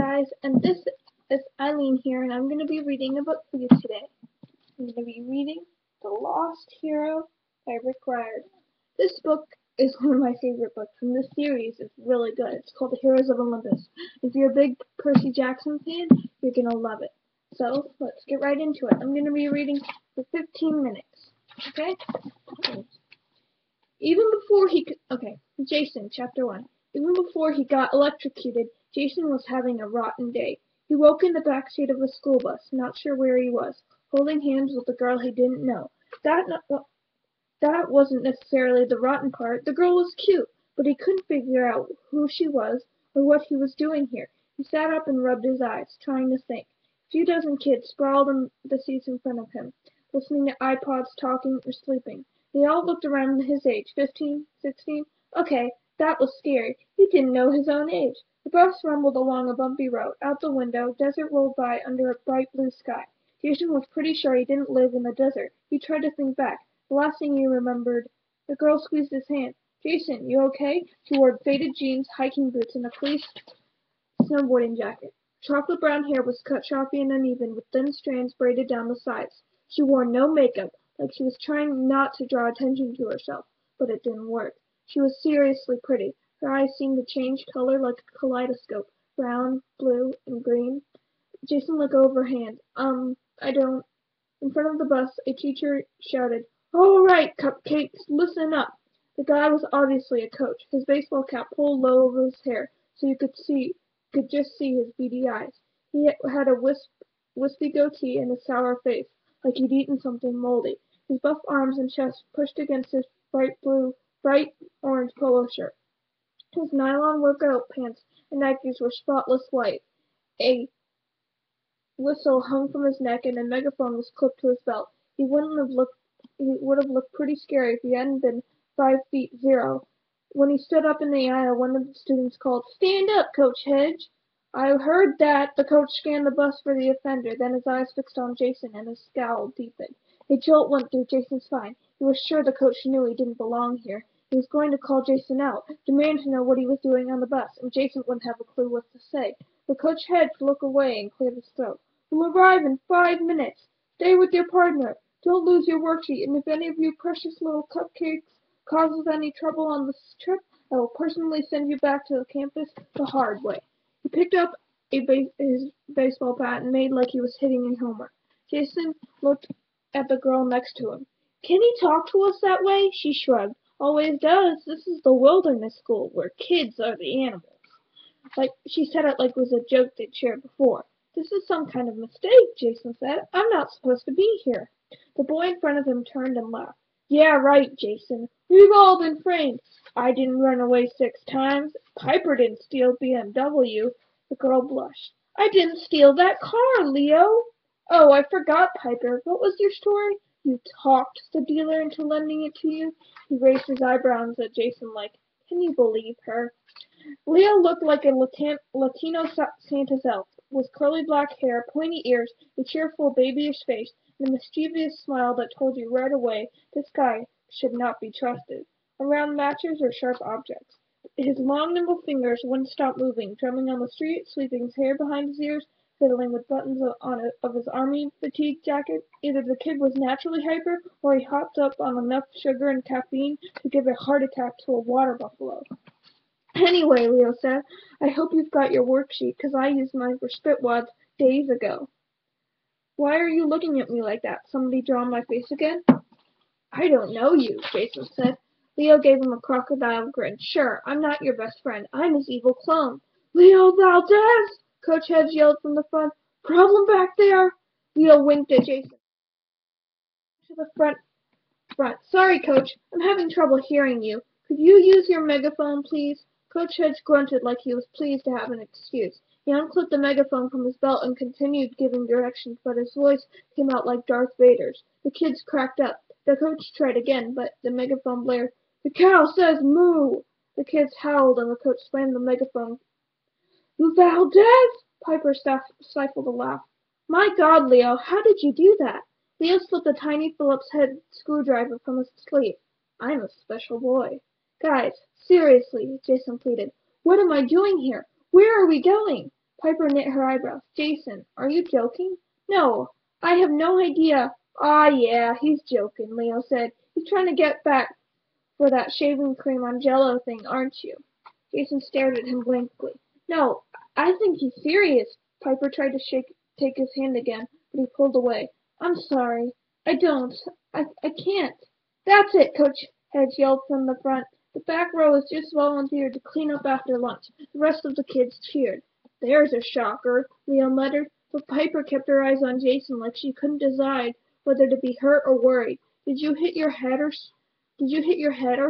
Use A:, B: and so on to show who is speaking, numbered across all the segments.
A: guys, and this is Eileen here, and I'm going to be reading a book for you today. I'm going to be reading The Lost Hero by Rick Riordan. This book is one of my favorite books, and this series is really good. It's called The Heroes of Olympus. If you're a big Percy Jackson fan, you're going to love it. So, let's get right into it. I'm going to be reading for 15 minutes, okay? Jason, Chapter 1. Even before he got electrocuted, Jason was having a rotten day. He woke in the backseat of a school bus, not sure where he was, holding hands with a girl he didn't know. That wasn't necessarily the rotten part. The girl was cute, but he couldn't figure out who she was or what he was doing here. He sat up and rubbed his eyes, trying to think. A few dozen kids sprawled in the seats in front of him, listening to iPods, talking, or sleeping. They all looked around his age, 15, 16. Okay, that was scary. He didn't know his own age. The bus rumbled along a bumpy road. Out the window, desert rolled by under a bright blue sky. Jason was pretty sure he didn't live in the desert. He tried to think back. The last thing he remembered, the girl squeezed his hand. Jason, you okay? She wore faded jeans, hiking boots, and a fleece snowboarding jacket. Chocolate brown hair was cut choppy and uneven, with thin strands braided down the sides. She wore no makeup, like she was trying not to draw attention to herself, but it didn't work. She was seriously pretty. Her eyes seemed to change color like a kaleidoscope, brown, blue, and green. Jason looked over her hand. I don't... In front of the bus, a teacher shouted, "All right, cupcakes, listen up." The guy was obviously a coach, his baseball cap pulled low over his hair, so you could just see his beady eyes. He had a wispy goatee and a sour face, like he'd eaten something moldy. His buff arms and chest pushed against his bright orange polo shirt. His nylon workout pants and Nikes were spotless white. A whistle hung from his neck and a megaphone was clipped to his belt. He would have looked pretty scary if he hadn't been 5'0". When he stood up in the aisle, one of the students called, "Stand up, Coach Hedge." I heard that. The coach scanned the bus for the offender, then his eyes fixed on Jason and his scowl deepened. A jolt went through Jason's spine. He was sure the coach knew he didn't belong here. He was going to call Jason out, demand to know what he was doing on the bus, and Jason wouldn't have a clue what to say. But Coach Hedge looked away and cleared his throat. "We'll arrive in 5 minutes. Stay with your partner. Don't lose your worksheet, and if any of you precious little cupcakes causes any trouble on this trip, I will personally send you back to the campus the hard way." He picked up his baseball bat and made like he was hitting a homer. Jason looked at the girl next to him. "Can he talk to us that way?" She shrugged. "Always does. This is the wilderness school, where kids are the animals." She said it like it was a joke they'd shared before. "This is some kind of mistake," Jason said. "I'm not supposed to be here." The boy in front of him turned and laughed. "Yeah, right, Jason. We've all been framed. I didn't run away 6 times. Piper didn't steal BMW. The girl blushed. "I didn't steal that car, Leo." "Oh, I forgot, Piper. What was your story?" "You talked the dealer into lending it to you." He raised his eyebrows at Jason like, "Can you believe her?" Leo looked like a Latino Santa's elf, with curly black hair, pointy ears, a cheerful, babyish face, and a mischievous smile that told you right away this guy should not be trusted around matches or sharp objects. His long, nimble fingers wouldn't stop moving, drumming on the street, sweeping his hair behind his ears, fiddling with buttons of his army fatigue jacket. Either the kid was naturally hyper, or he hopped up on enough sugar and caffeine to give a heart attack to a water buffalo. "Anyway," Leo said, "I hope you've got your worksheet, 'cause I used mine for spitwads days ago." "Why are you looking at me like that? Somebody draw on my face again?" "I don't know you," Jason said. Leo gave him a crocodile grin. "Sure, I'm not your best friend. I'm his evil clone." "Leo Valdez!" Coach Hedge yelled from the front. "Problem back there?" Leo winked at Jason. To the front. "Sorry, Coach. I'm having trouble hearing you. Could you use your megaphone, please?" Coach Hedge grunted like he was pleased to have an excuse. He unclipped the megaphone from his belt and continued giving directions, but his voice came out like Darth Vader's. The kids cracked up. The coach tried again, but the megaphone blared, "The cow says moo!" The kids howled, and the coach slammed the megaphone. "Valdez!" Piper stifled a laugh. "My God, Leo, how did you do that?" Leo slipped a tiny Phillips head screwdriver from his sleeve. "I'm a special boy." "Guys, seriously," Jason pleaded. "What am I doing here? Where are we going?" Piper knit her eyebrows. Jason, are you joking? No, I have no idea. Ah, yeah, he's joking, Leo said. He's trying to get back for that shaving cream on Jello thing, aren't you? Jason stared at him blankly. No, I think he's serious. Piper tried to take his hand again, but he pulled away. I'm sorry. I don't. I can't. That's it, Coach Hedge yelled from the front. The back row has just volunteered to clean up after lunch. The rest of the kids cheered. There's a shocker, Leo muttered, but Piper kept her eyes on Jason like she couldn't decide whether to be hurt or worried. Did you hit your head or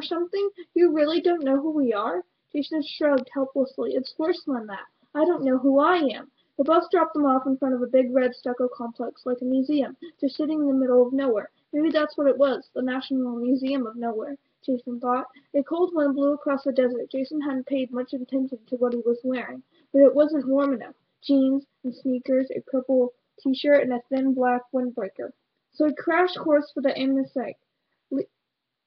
A: something? You really don't know who we are? Jason shrugged helplessly. It's worse than that. I don't know who I am. The bus dropped them off in front of a big red stucco complex like a museum. They're sitting in the middle of nowhere. Maybe that's what it was, the National Museum of Nowhere, Jason thought. A cold wind blew across the desert. Jason hadn't paid much attention to what he was wearing, but it wasn't warm enough. Jeans and sneakers, a purple t-shirt, and a thin black windbreaker. So he crashed course for the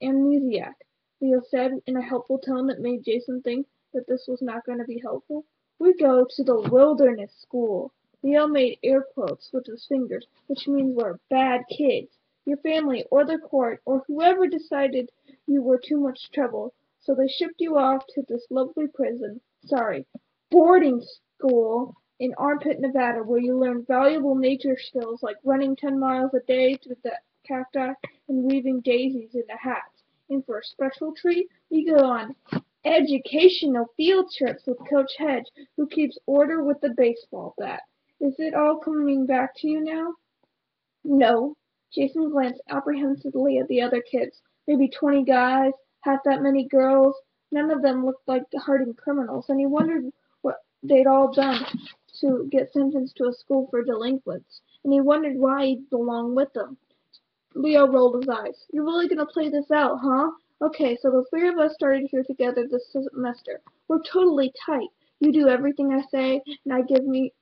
A: amnesiac, Leo said in a helpful tone that made Jason think that this was not going to be helpful. We go to the wilderness school. Leo made air quotes with his fingers, which means we're bad kids. Your family or the court or whoever decided you were too much trouble, so they shipped you off to this lovely boarding school in Armpit, Nevada, where you learn valuable nature skills like running 10 miles a day through the cacti and weaving daisies into hats. And for a special treat, we go on educational field trips with Coach Hedge, who keeps order with the baseball bat. Is it all coming back to you now? No. Jason glanced apprehensively at the other kids. Maybe 20 guys, half that many girls. None of them looked like hardened criminals, and he wondered what they'd all done to get sentenced to a school for delinquents, and he wondered why he'd belong with them. Leo rolled his eyes. You're really going to play this out, huh? Okay, so the three of us started here together this semester. We're totally tight. You do everything I say, and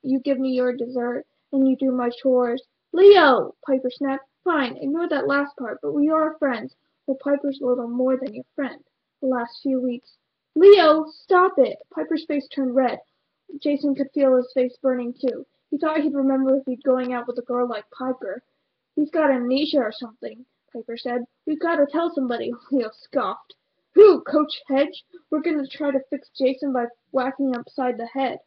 A: you give me your dessert, and you do my chores. Leo! Piper snapped. Fine, ignore that last part, but we are friends. Well, Piper's a little more than your friend. The last few weeks. Leo, stop it! Piper's face turned red. Jason could feel his face burning too. He thought he'd remember if he'd going out with a girl like Piper. He's got amnesia or something, Piper said. We've got to tell somebody, Leo scoffed. Who, Coach Hedge? We're going to try to fix Jason by whacking him upside the head.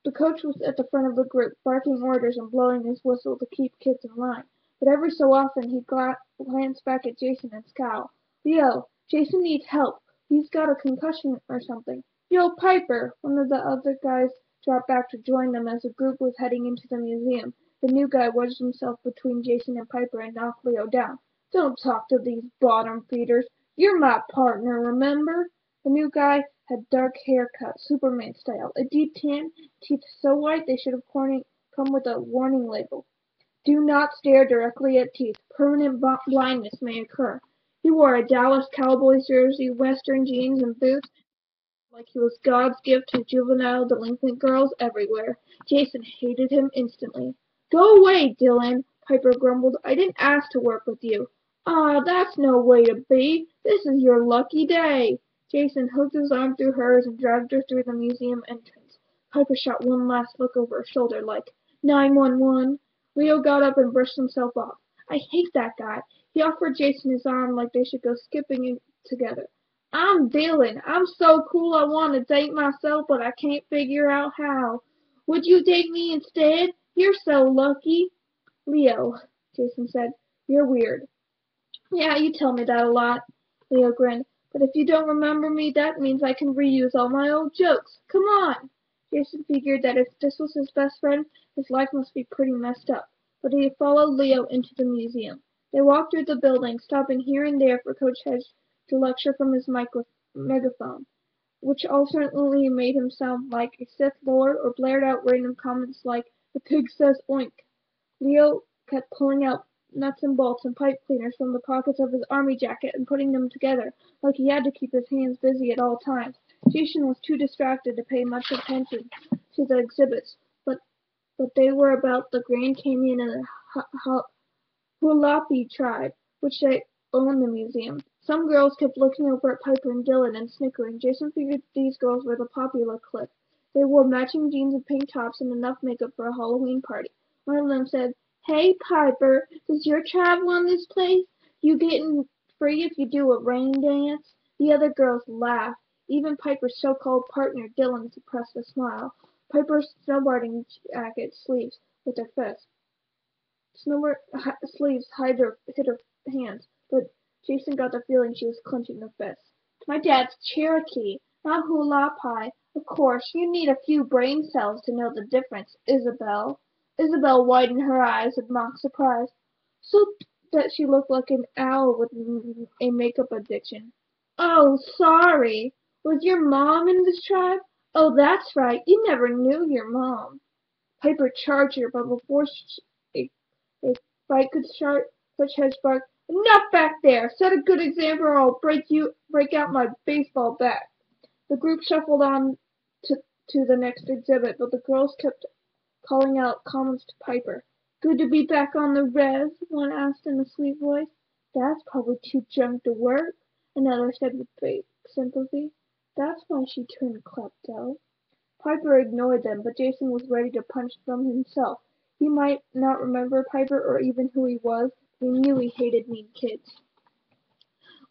A: The coach was at the front of the group, barking orders and blowing his whistle to keep kids in line. But every so often he'd glance back at Jason and scowl. Leo, Jason needs help. He's got a concussion or something. Yo, Piper! One of the other guys dropped back to join them as the group was heading into the museum. The new guy wedged himself between Jason and Piper and knocked Leo down. Don't talk to these bottom feeders. You're my partner, remember? The new guy had dark hair cut, Superman style, a deep tan, teeth so white they should have come with a warning label. Do not stare directly at teeth. Permanent blindness may occur. He wore a Dallas Cowboys jersey, Western jeans, and boots, like he was God's gift to juvenile delinquent girls everywhere. Jason hated him instantly. Go away, Dylan, Piper grumbled. I didn't ask to work with you. Ah, that's no way to be. This is your lucky day. Jason hooked his arm through hers and dragged her through the museum entrance. Piper shot one last look over her shoulder like, 911. Leo got up and brushed himself off. I hate that guy. He offered Jason his arm like they should go skipping together. I'm Dylan. I'm so cool I want to date myself, but I can't figure out how. Would you date me instead? You're so lucky. Leo, Jason said, you're weird. Yeah, you tell me that a lot. Leo grinned. But if you don't remember me, that means I can reuse all my old jokes. Come on. Jason figured that if this was his best friend, his life must be pretty messed up. But he followed Leo into the museum. They walked through the building, stopping here and there for Coach Hedge to lecture from his megaphone, which alternately made him sound like a Sith Lord or blared out random comments like, the pig says oink. Leo kept pulling out nuts and bolts and pipe cleaners from the pockets of his army jacket and putting them together, like he had to keep his hands busy at all times. Jason was too distracted to pay much attention to the exhibits, but they were about the Grand Canyon and the Hualapi tribe, which they owned the museum. Some girls kept looking over at Piper and Dylan and snickering. Jason figured these girls were the popular clique. They wore matching jeans and pink tops and enough makeup for a Halloween party. One of them said, "Hey, Piper, does your tribe run this place? You getting free if you do a rain dance?" The other girls laughed. Even Piper's so-called partner, Dylan, suppressed a smile. Piper's snowboarding jacket sleeves with her fist. Sleeves hid her hands, but Jason got the feeling she was clenching her fists. "My dad's Cherokee, not Hualapai. Of course, you need a few brain cells to know the difference, Isabel." Isabel widened her eyes in mock surprise, so that she looked like an owl with a makeup addiction. "Oh, sorry. Was your mom in this tribe? Oh, that's right. You never knew your mom." Piper charged her, but before a fight could start, Coach Hedge barked, "Enough back there! Set a good example or I'll break out my baseball bat." The group shuffled on to the next exhibit, but the girls kept calling out comments to Piper. "Good to be back on the res?" one asked in a sweet voice. "Dad's probably too drunk to work," another said with fake sympathy. "That's why she turned klepto." Piper ignored them, but Jason was ready to punch them himself. He might not remember Piper or even who he was, but he knew he hated mean kids.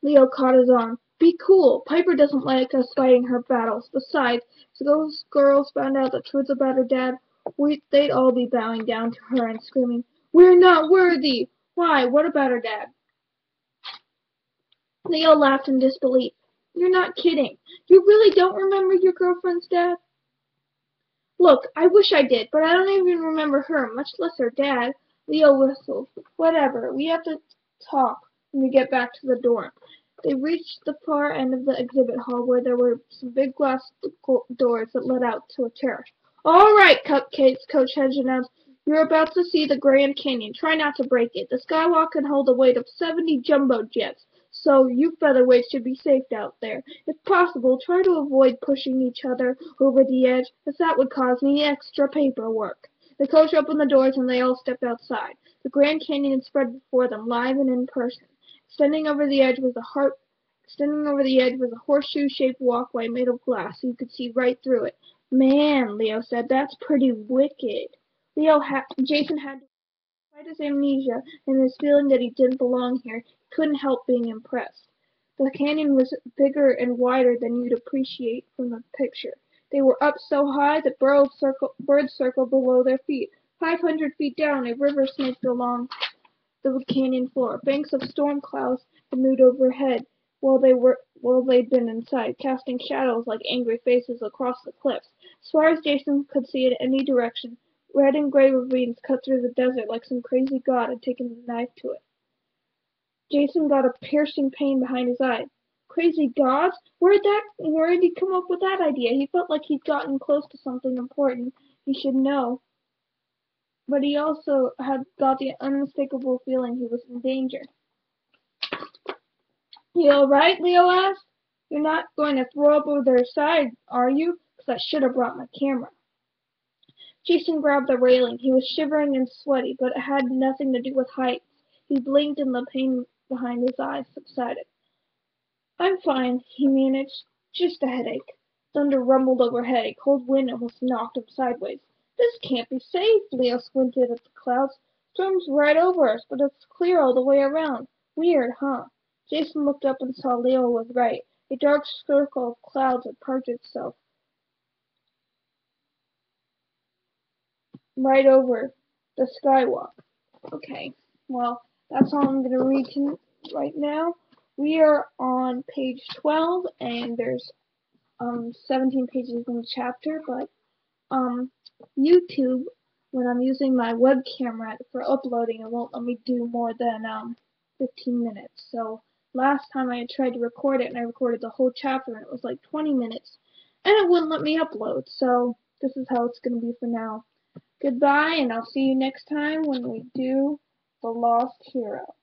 A: Leo caught his arm. "Be cool. Piper doesn't like us fighting her battles. Besides, if those girls found out the truth about her dad, they'd all be bowing down to her and screaming, 'We're not worthy!' Why, what about her dad?" Leo laughed in disbelief. "You're not kidding. You really don't remember your girlfriend's dad?" "Look, I wish I did, but I don't even remember her, much less her dad." Leo whistled. "Whatever. We have to talk when we get back to the dorm." They reached the far end of the exhibit hall where there were some big glass doors that led out to a terrace. "All right, Cupcakes," Coach Hedge announced. "You're about to see the Grand Canyon. Try not to break it. The skywalk can hold a weight of 70 jumbo jets, so you featherweights should be safe out there. If possible, try to avoid pushing each other over the edge, as that would cause me extra paperwork." The coach opened the doors and they all stepped outside. The Grand Canyon spread before them, live and in person. Extending over the edge was a horseshoe-shaped walkway made of glass, so you could see right through it. "Man," Leo said, "that's pretty wicked." Jason had to fight his amnesia and his feeling that he didn't belong here. He couldn't help being impressed. The canyon was bigger and wider than you'd appreciate from the picture. They were up so high that birds circled below their feet. 500 feet down, a river snaked along the canyon floor. Banks of storm clouds had moved overhead while they'd been inside, casting shadows like angry faces across the cliffs. As far as Jason could see in any direction, red and gray ravines cut through the desert like some crazy god had taken a knife to it. Jason got a piercing pain behind his eye. Crazy gods? Where did he come up with that idea? He felt like he'd gotten close to something important he should know, but he also had got the unmistakable feeling he was in danger. "You all right?" Leo asked. "You're not going to throw up over their side, are you? 'Cause I should have brought my camera." Jason grabbed the railing. He was shivering and sweaty, but it had nothing to do with heights. He blinked and the pain behind his eyes subsided. "I'm fine," he managed. "Just a headache." Thunder rumbled overhead. A cold wind almost knocked him sideways. "This can't be safe." Leo squinted at the clouds. "Storm's right over us, but it's clear all the way around. Weird, huh?" Jason looked up and saw Leo was right. A dark circle of clouds had parked itself right over the skywalk. Okay, well, that's all I'm going to read right now. We are on page 12, and there's 17 pages in the chapter, but YouTube, when I'm using my web camera for uploading, it won't let me do more than 15 minutes. So last time I tried to record it, and I recorded the whole chapter, and it was like 20 minutes, and it wouldn't let me upload. So this is how it's going to be for now. Goodbye, and I'll see you next time when we do The Lost Hero.